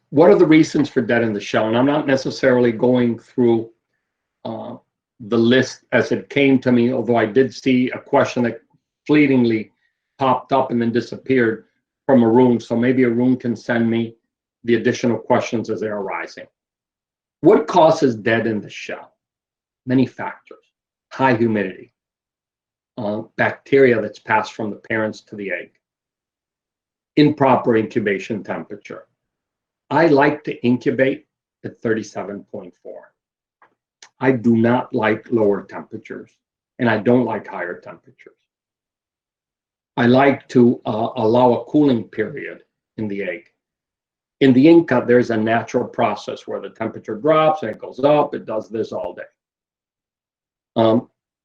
What are the reasons for dead in the shell? And I'm not necessarily going through the list as it came to me, although I did see a question that fleetingly popped up and then disappeared from Arun. So maybe Arun can send me the additional questions as they're arising. What causes dead in the shell? Many factors. High humidity, bacteria that's passed from the parents to the egg, improper incubation temperature. I like to incubate at 37.4. I do not like lower temperatures, and I don't like higher temperatures. I like to allow a cooling period in the egg. In the Inca, there's a natural process where the temperature drops and it goes up. It does this all day.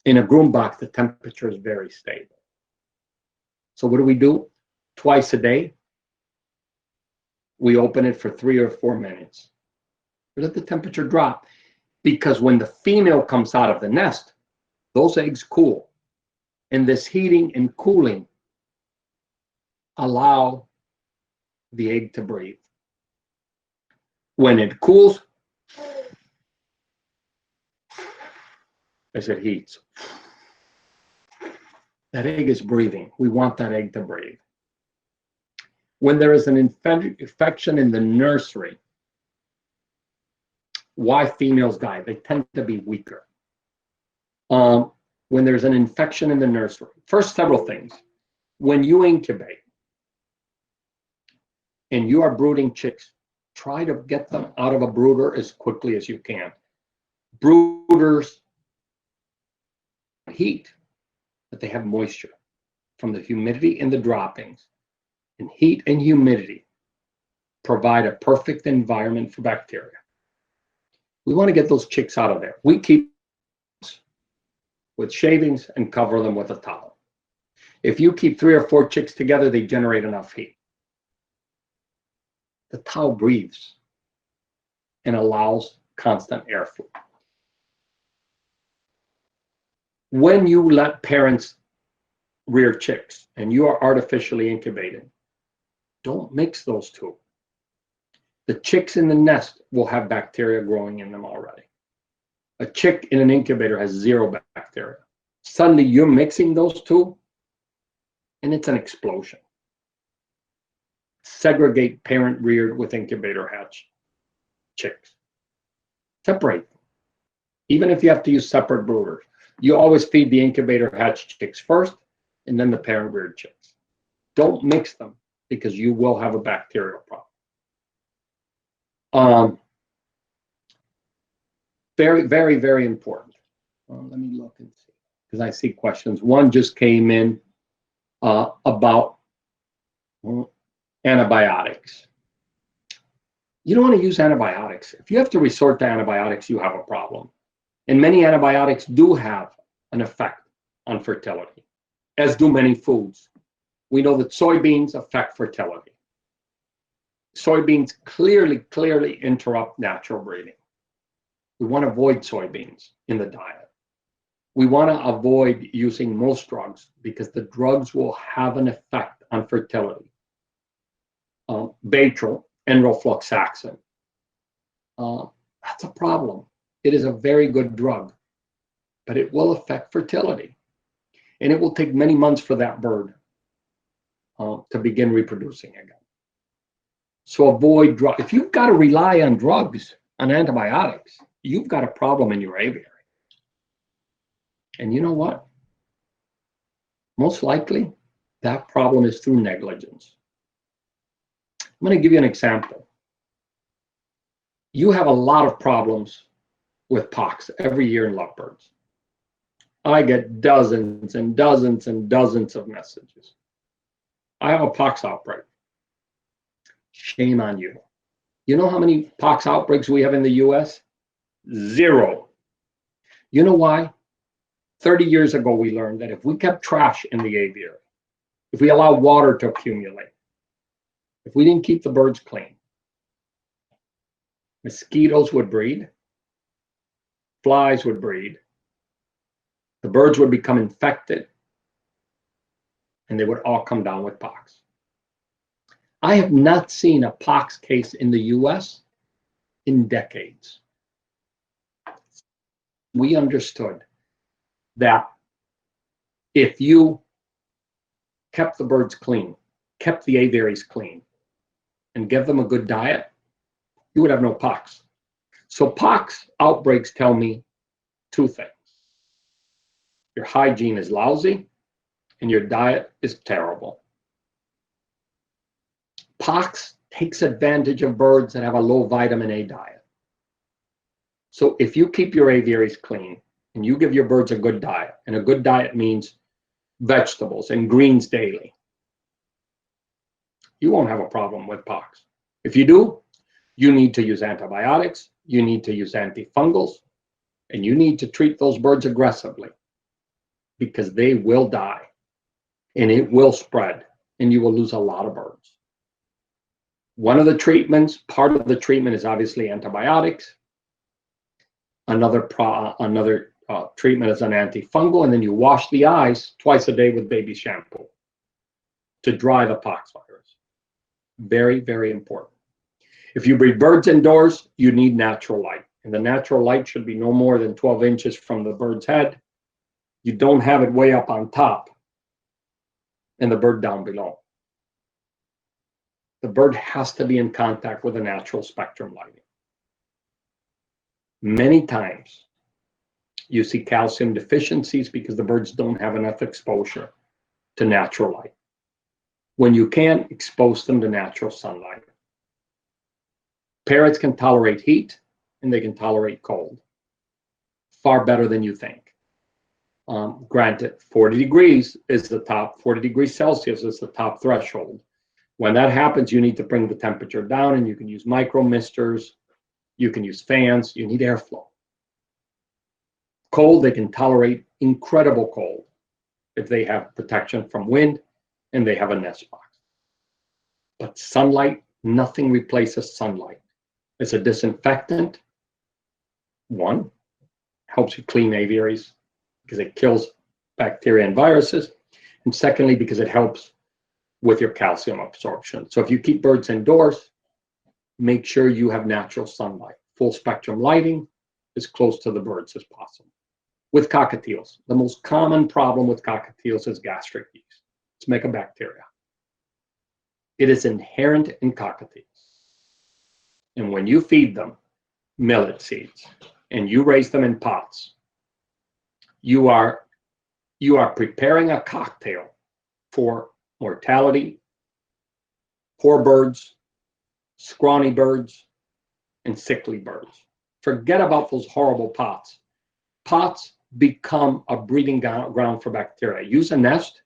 In a groom box, the temperature is very stable. So what do? Twice a day, we open it for 3 or 4 minutes. We let the temperature drop, because when the female comes out of the nest, those eggs cool. And this heating and cooling allow the egg to breathe. When it cools, as it heats, that egg is breathing. We want that egg to breathe. When there is an infection in the nursery, why females die? They tend to be weaker. When there's an infection in the nursery, first, several things. When you incubate and you are brooding chicks, try to get them out of a brooder as quickly as you can. Brooders heat, but they have moisture from the humidity in the droppings. And heat and humidity provide a perfect environment for bacteria. We want to get those chicks out of there. We keep with shavings and cover them with a towel. If you keep 3 or 4 chicks together, they generate enough heat. The towel breathes and allows constant airflow. When you let parents rear chicks and you are artificially incubating, don't mix those two. The chicks in the nest will have bacteria growing in them already. A chick in an incubator has 0 bacteria. Suddenly you're mixing those two, and it's an explosion. Segregate parent reared with incubator hatch chicks. Separate them. Even if you have to use separate brooders, you always feed the incubator hatch chicks first and then the parent reared chicks. Don't mix them, because you will have a bacterial problem. Very, very, very important. Let me look and see, because I see questions. One just came in about antibiotics. You don't want to use antibiotics. If you have to resort to antibiotics, you have a problem. And many antibiotics do have an effect on fertility, as do many foods. We know that soybeans affect fertility. Soybeans clearly interrupt natural breeding. We want to avoid soybeans in the diet. We want to avoid using most drugs, because the drugs will have an effect on fertility. Baytril, enrofloxacin, that's a problem. It is a very good drug, but it will affect fertility. And it will take many months for that bird to begin reproducing again. So avoid drugs. If you've got to rely on drugs, on antibiotics, you've got a problem in your aviary. And you know what? Most likely, that problem is through negligence. I'm going to give you an example. You have a lot of problems with pox every year in lovebirds. I get dozens and dozens and dozens of messages. I have a pox outbreak. Shame on you. You know how many pox outbreaks we have in the US? 0. You know why? 30 years ago, we learned that if we kept trash in the aviary, if we allowed water to accumulate, if we didn't keep the birds clean, mosquitoes would breed, flies would breed, the birds would become infected, and they would all come down with pox. I have not seen a pox case in the US in decades. We understood that if you kept the birds clean, kept the aviaries clean, and give them a good diet, you would have no pox. So pox outbreaks tell me two things. Your hygiene is lousy and your diet is terrible. Pox takes advantage of birds that have a low vitamin A diet. So if you keep your aviaries clean and you give your birds a good diet, and a good diet means vegetables and greens daily, you won't have a problem with pox. If you do, you need to use antibiotics, you need to use antifungals, and you need to treat those birds aggressively because they will die and it will spread and you will lose a lot of birds. One of the treatments, part of the treatment is obviously antibiotics. Another treatment is an antifungal, and then you wash the eyes twice a day with baby shampoo to dry the pox virus. Very, very important. If you breed birds indoors, you need natural light. And the natural light should be no more than 12 inches from the bird's head. You don't have it way up on top and the bird down below. The bird has to be in contact with the natural spectrum lighting. Many times you see calcium deficiencies because the birds don't have enough exposure to natural light. When you can, expose them to natural sunlight. Parrots can tolerate heat and they can tolerate cold far better than you think. Granted, 40 degrees is the top, 40 degrees Celsius is the top threshold. When that happens, you need to bring the temperature down, and you can use micro misters, you can use fans, you need airflow. Cold, they can tolerate incredible cold if they have protection from wind and they have a nest box. But sunlight, nothing replaces sunlight. It's a disinfectant. One, helps you clean aviaries because it kills bacteria and viruses. And secondly, because it helps with your calcium absorption. So if you keep birds indoors, make sure you have natural sunlight. Full spectrum lighting as close to the birds as possible. With cockatiels, the most common problem with cockatiels is gastric yeast. It's mycobacteria. It is inherent in cockatiels. And when you feed them millet seeds and you raise them in pots, you are preparing a cocktail for mortality, poor birds, scrawny birds, and sickly birds. Forget about those horrible pots. Pots become a breeding ground for bacteria. Use a nest,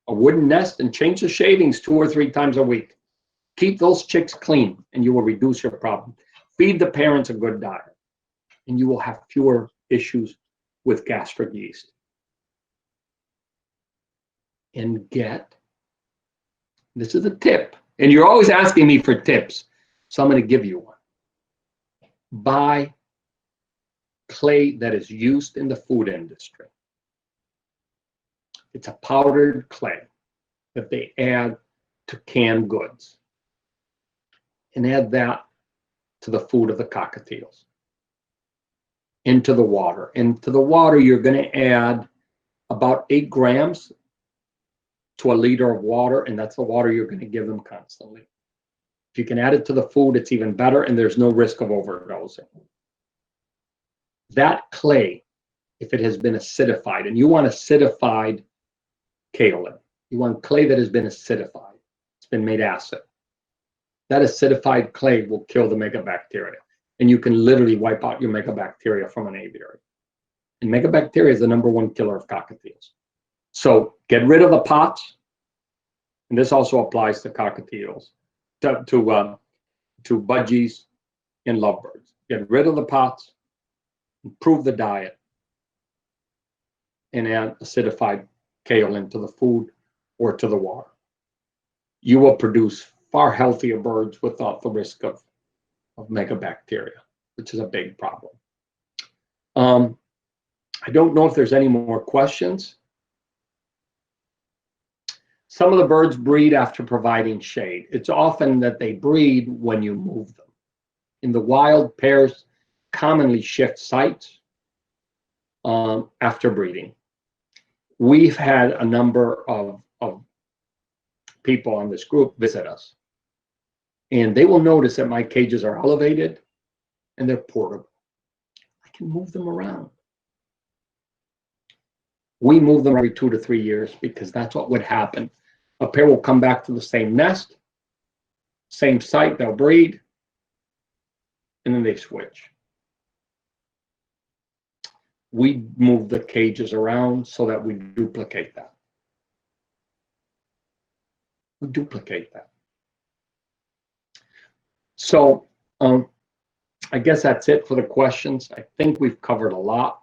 a wooden nest, and change the shavings 2 or 3 times a week. Keep those chicks clean, and you will reduce your problem. Feed the parents a good diet, and you will have fewer issues with gastric yeast. And this is a tip, and you're always asking me for tips, so I'm going to give you one. Buy clay that is used in the food industry. It's a powdered clay that they add to canned goods, and add that to the food of the cockatiels. Into the water. Into the water, you're going to add about 8 grams to a liter of water, and that's the water you're going to give them constantly. If you can add it to the food, it's even better, and there's no risk of overdosing. That clay, if it has been acidified, and you want acidified kaolin, you want clay that has been acidified, it's been made acid. That acidified clay will kill the mycobacteria, and you can literally wipe out your mycobacteria from an aviary. And mycobacteria is the #1 killer of cockatiels. So get rid of the pots, and this also applies to cockatiels, to budgies and lovebirds. Get rid of the pots, improve the diet, and add acidified kaolin to the food or to the water. You will produce far healthier birds without the risk of mycobacteria, which is a big problem. I don't know if there's any more questions. Some of the birds breed after providing shade. It's often that they breed when you move them. In the wild, pairs commonly shift sites after breeding. We've had a number of people on this group visit us, and they will notice that my cages are elevated and they're portable. I can move them around. We move them every 2 to 3 years because that's what would happen. A pair will come back to the same nest, same site, they'll breed, and then they switch. We move the cages around so that we duplicate that. We duplicate that. So I guess that's it for the questions. I think we've covered a lot.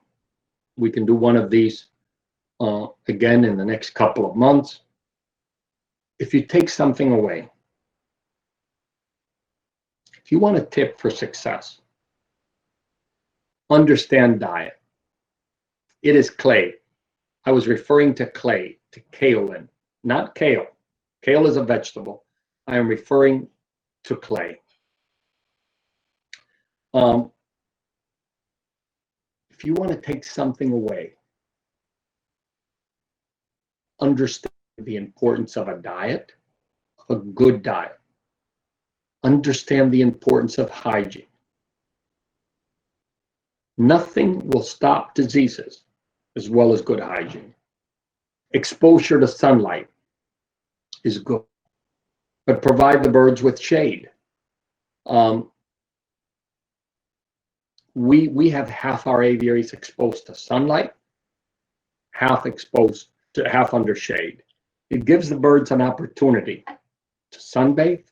We can do one of these again in the next couple of months. If you take something away, if you want a tip for success, understand diet. It is clay. I was referring to clay, to kaolin, not kale. Kale is a vegetable. I am referring to clay. If you want to take something away, understand the importance of a diet, a good diet. Understand the importance of hygiene. Nothing will stop diseases as well as good hygiene. Exposure to sunlight is good, but provide the birds with shade. We have half our aviaries exposed to sunlight, half exposed to half under shade. It gives the birds an opportunity to sunbathe,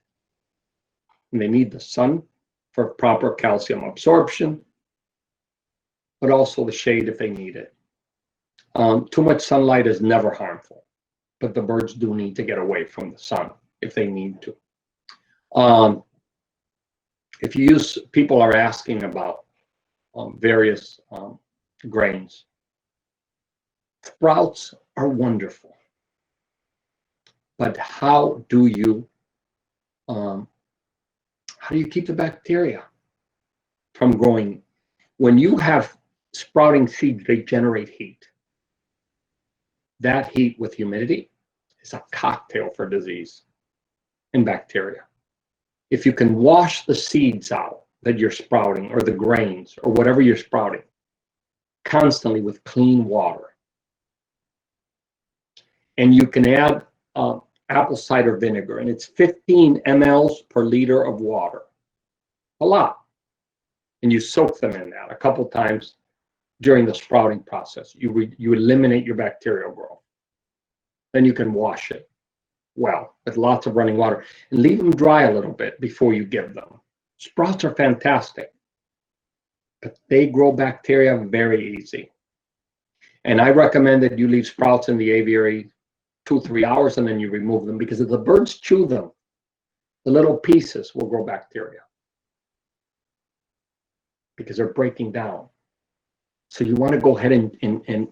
and they need the sun for proper calcium absorption, but also the shade if they need it. Too much sunlight is never harmful, but the birds do need to get away from the sun if they need to. If you use, people are asking about various grains. Sprouts are wonderful, but how do you keep the bacteria from growing? When you have sprouting seeds, they generate heat. That heat with humidity is a cocktail for disease and bacteria. If you can wash the seeds out that you're sprouting, or the grains, or whatever you're sprouting, constantly with clean water, and you can add apple cider vinegar, and it's 15 mLs per liter of water, a lot, and you soak them in that a couple times during the sprouting process. You eliminate your bacterial growth. Then you can wash it well with lots of running water and leave them dry a little bit before you give them. Sprouts are fantastic, but they grow bacteria very easy. And I recommend that you leave sprouts in the aviary 2-3 hours, and then you remove them, because if the birds chew them, the little pieces will grow bacteria because they're breaking down. So you want to go ahead and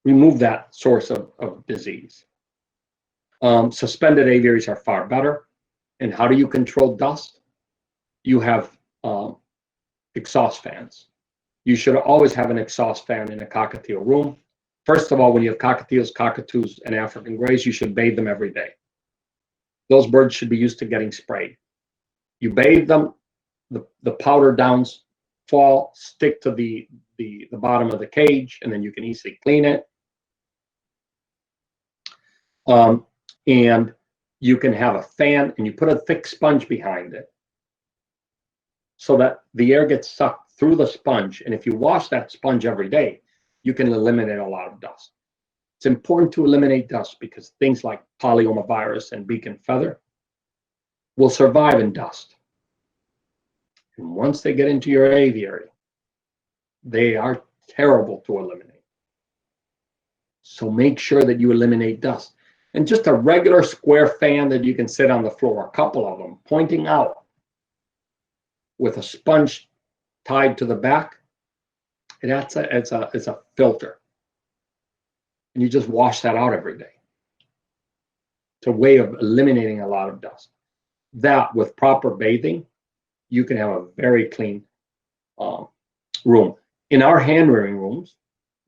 remove that source of disease. Suspended aviaries are far better. And how do you control dust? You have exhaust fans. You should always have an exhaust fan in a cockatiel room. First of all, when you have cockatiels, cockatoos, and African grays, you should bathe them every day. Those birds should be used to getting sprayed. You bathe them, the powder downs fall, stick to the bottom of the cage, and then you can easily clean it. And you can have a fan, and you put a thick sponge behind it so that the air gets sucked through the sponge. And if you wash that sponge every day, you can eliminate a lot of dust. It's important to eliminate dust because things like polyomavirus and beak feather will survive in dust. And once they get into your aviary, they are terrible to eliminate. So make sure that you eliminate dust. And just a regular square fan that you can sit on the floor, a couple of them, pointing out with a sponge tied to the back, it's a filter. And you just wash that out every day. It's a way of eliminating a lot of dust. That with proper bathing, you can have a very clean room. In our hand rearing rooms,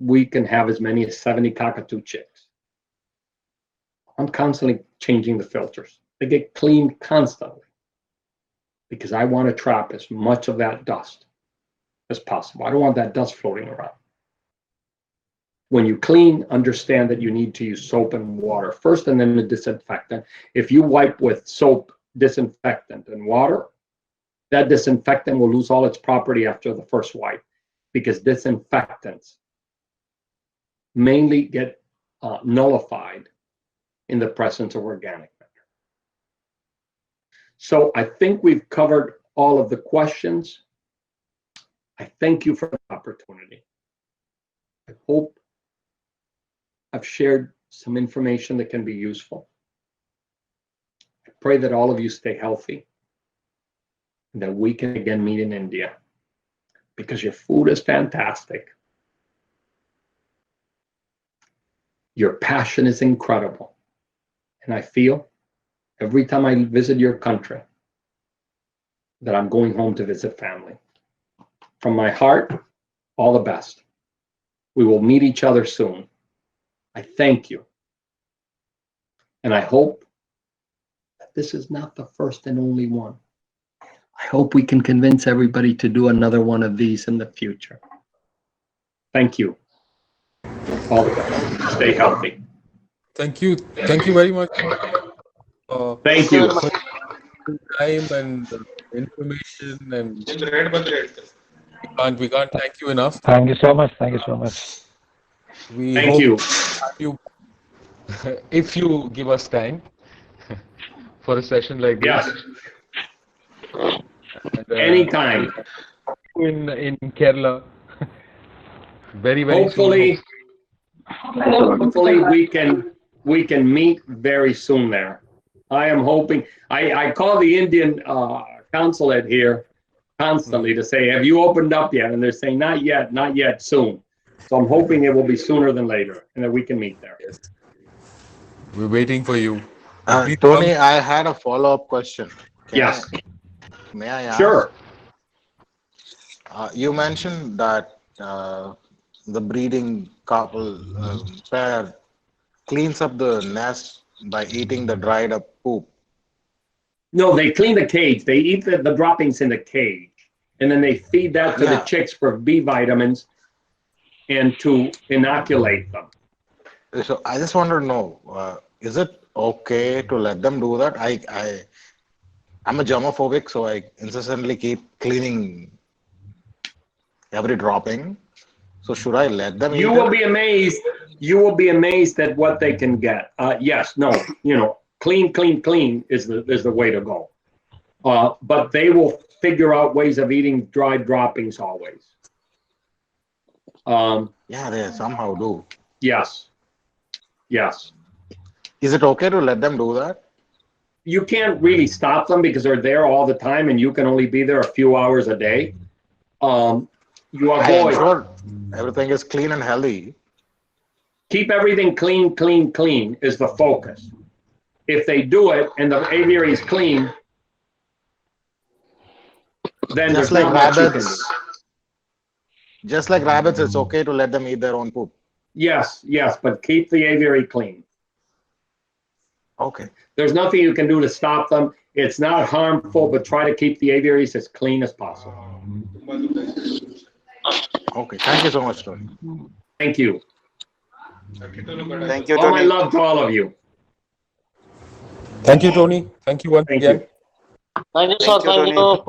we can have as many as 70 cockatoo chicks. I'm constantly changing the filters. They get cleaned constantly because I want to trap as much of that dust as possible. I don't want that dust floating around. When you clean, understand that you need to use soap and water first and then the disinfectant. If you wipe with soap, disinfectant, and water, that disinfectant will lose all its property after the first wipe because disinfectants mainly get nullified in the presence of organic matter. So I think we've covered all of the questions. I thank you for the opportunity. I hope I've shared some information that can be useful. I pray that all of you stay healthy and that we can again meet in India because your food is fantastic. Your passion is incredible. And I feel every time I visit your country that I'm going home to visit family. From my heart, all the best. We will meet each other soon. I thank you. And I hope that this is not the first and only one. I hope we can convince everybody to do another one of these in the future. Thank you. All the best. Stay healthy. Thank you. Thank you very much. Thank you. For time and information, and we can't thank you enough. Thank you so much. Thank you so much. We Thank hope you. you, if you give us time for a session like this. Yes. And, Anytime. In Kerala. Very Hopefully, soon. hopefully we can meet very soon there. I am hoping. I call the Indian consulate here constantly to say, have you opened up yet? And they're saying, not yet, soon. So I'm hoping it will be sooner than later and that we can meet there. Yes. We're waiting for you. Tony, I had a follow-up question. Yes. May I ask? Sure. You mentioned that the breeding couple pair cleans up the nest by eating the dried up poop. No, they clean the cage. They eat the droppings in the cage. And then they feed that to the chicks for B vitamins and to inoculate them. So I just want to know, is it okay to let them do that? I'm a germophobic, so I incessantly keep cleaning every dropping. So should I let them eat You will be amazed. You will be amazed at what they can get. Yes, no, clean is the way to go. But they will figure out ways of eating dried droppings always. Yeah, they somehow do. Yes. Is it okay to let them do that? You can't really stop them because they're there all the time and you can only be there a few hours a day. You I am avoid. sure everything is clean and healthy. Keep everything clean is the focus. If they do it and the aviary is clean, then Just there's like not much you can do. rabbits. Just like rabbits, it's okay to let them eat their own poop. Yes, but keep the aviary clean. Okay. There's nothing you can do to stop them. It's not harmful, but try to keep the aviaries as clean as possible. Okay. Thank you so much, Tony. Thank you. Thank you, All my Tony. love to all of you. Thank you, Tony. Thank you once Thank again. you. Thank you, sir. Thank you.